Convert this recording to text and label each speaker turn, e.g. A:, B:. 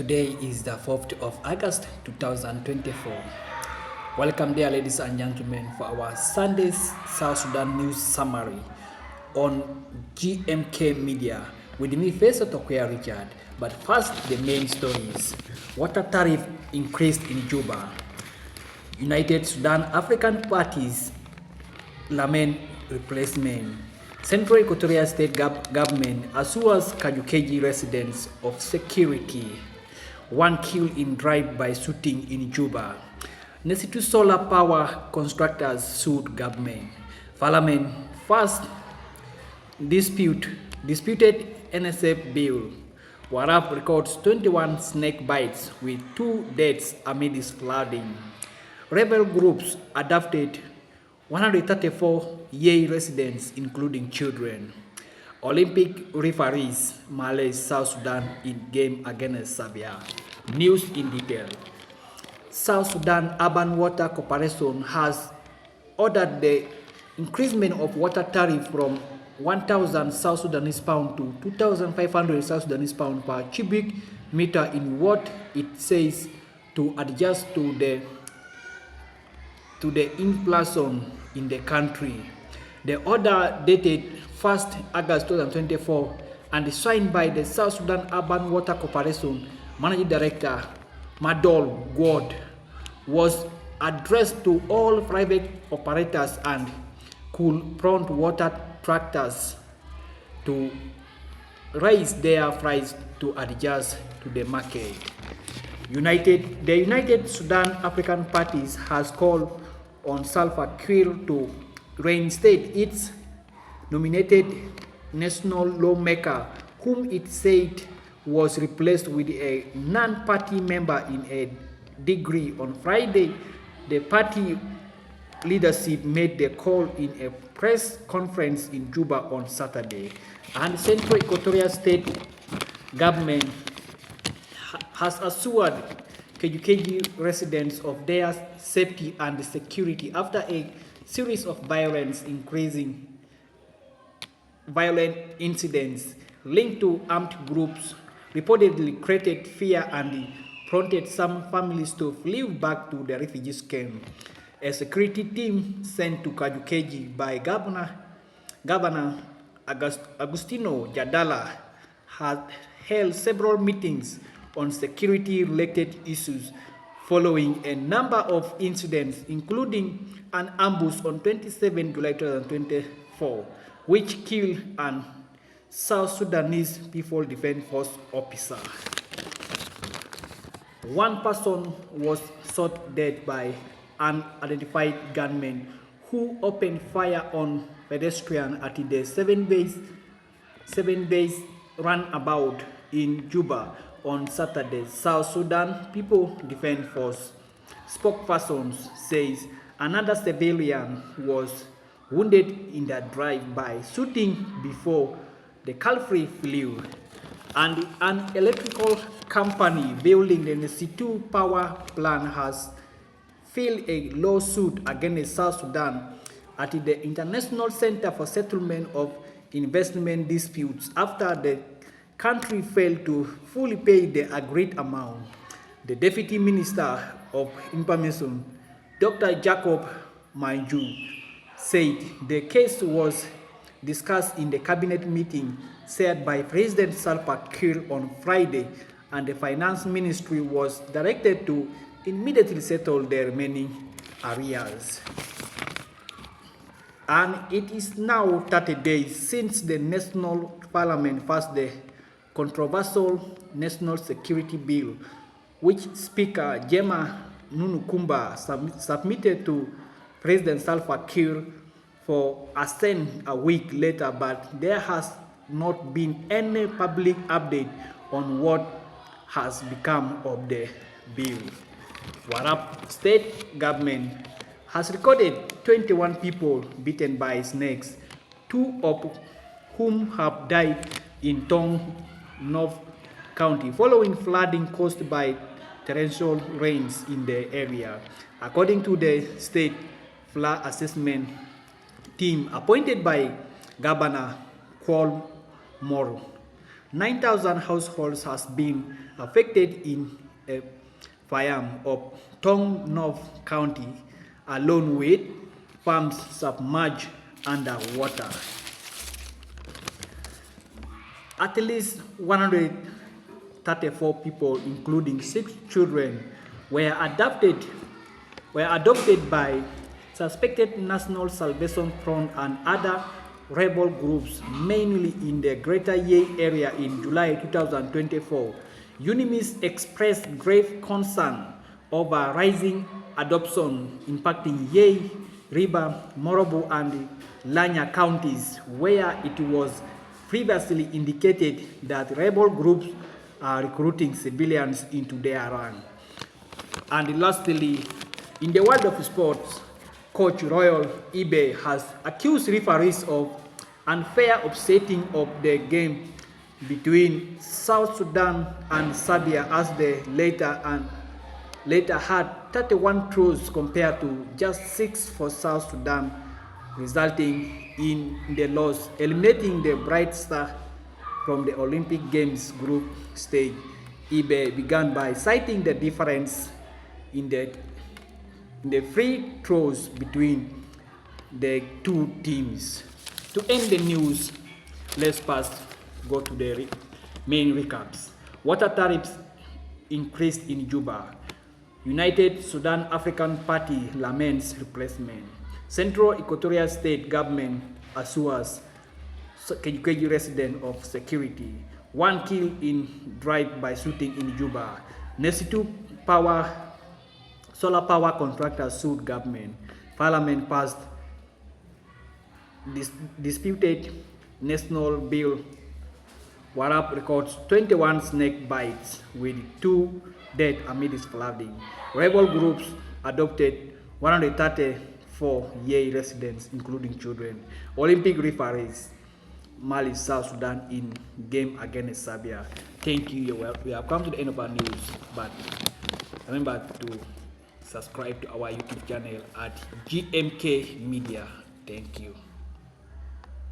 A: Today is the 4th of August 2024. Welcome dear ladies and gentlemen for our Sunday's South Sudan News Summary on GMK Media with me Faisal Tokwea Richard. But first, the main stories. Water tariff increased in Juba. United Sudan African parties lament replacement. Central Equatorial State government assures Kajukeji residents of security. One killed in drive-by shooting in Juba. Nesitu solar power constructors sued government. Parliament first disputed NSF bill. Warab records 21 snake bites with 2 deaths amid flooding. Rebel groups adopted 134 Yei residents, including children. Olympic referees Malay South Sudan in game against Serbia. News in detail. South Sudan Urban Water Corporation has ordered the increasement of water tariff from 1,000 South Sudanese pound to 2,500 South Sudanese pound per cubic meter in what it says to adjust to the inflation in the country. The order dated 1st August 2024 and signed by the South Sudan Urban Water Corporation Managing Director Madol Gwod was addressed to all private operators and could prompt water tractors to raise their price to adjust to the market. The United Sudan African parties has called on Salva Kiir to reinstate its nominated national lawmaker, whom it said was replaced with a non-party member in a degree. On Friday, the party leadership made the call in a press conference in Juba on Saturday, and Central Equatorial State government has assured KG residents of their safety and security after a series of violent incidents linked to armed groups reportedly created fear and prompted some families to flee back to the refugees camp. A security team sent to Kajukeji by Governor Agustino Jadala had held several meetings on security-related issues following a number of incidents, including an ambush on 27 July 2024, which killed an South Sudanese People Defense Force officer. One person was shot dead by unidentified gunmen who opened fire on pedestrians at the seven base runabout in Juba on Saturday. South Sudan People Defense Force spokesperson says another civilian was wounded in the drive-by shooting before the culprit flew. And an electrical company building the Nesitu power plant has filed a lawsuit against South Sudan at the International Center for Settlement of Investment Disputes after the country failed to fully pay the agreed amount. The Deputy Minister of Information, Dr. Jacob Manju, said the case was discussed in the cabinet meeting chaired by President Salva Kiir on Friday, and the Finance Ministry was directed to immediately settle the remaining arrears. And it is now 30 days since the National Parliament passed the controversial National Security Bill, which Speaker Jema Nunukumba submitted to President Salva Kiir for assent a week later, but there has not been any public update on what has become of the bill. Warab state government has recorded 21 people bitten by snakes, 2 of whom have died in Tong North County following flooding caused by torrential rains in the area, according to the state flood assessment team appointed by Governor Kwal Moro. 9,000 households has been affected in a fire of Tong North County, along with farms submerged underwater. At least 134 people, including 6 children, were adopted by suspected National Salvation Front and other rebel groups, mainly in the Greater Ye area in July 2024. UNIMIS expressed grave concern over rising adoption impacting Ye, River, Morobo, and Lanya counties, where it was previously indicated that rebel groups are recruiting civilians into their ranks. And lastly, in the world of sports, Coach Royal Ibe has accused referees of unfair upsetting of the game between South Sudan and Serbia, as the later had 31 throws compared to just 6 for South Sudan, resulting in the loss, eliminating the Bright Star from the Olympic Games group stage. Ibe began by citing the difference in the free throws between the two teams. To end the news, let's go to the main recaps. Water tariffs increased in Juba. United Sudan African Party laments replacement. Central Equatorial State Government assures KG resident of security. 1 killed in drive-by shooting in Juba. Nesitu solar power contractor sued government. Parliament passed disputed national bill. Warab records 21 snake bites with 2 dead amid flooding. Rebel groups adopted 134 Ye residents, including children. Olympic referees Mali, South Sudan in game against Serbia. Thank you. We have come to the end of our news, but remember to subscribe to our YouTube channel at GMK Media. Thank you.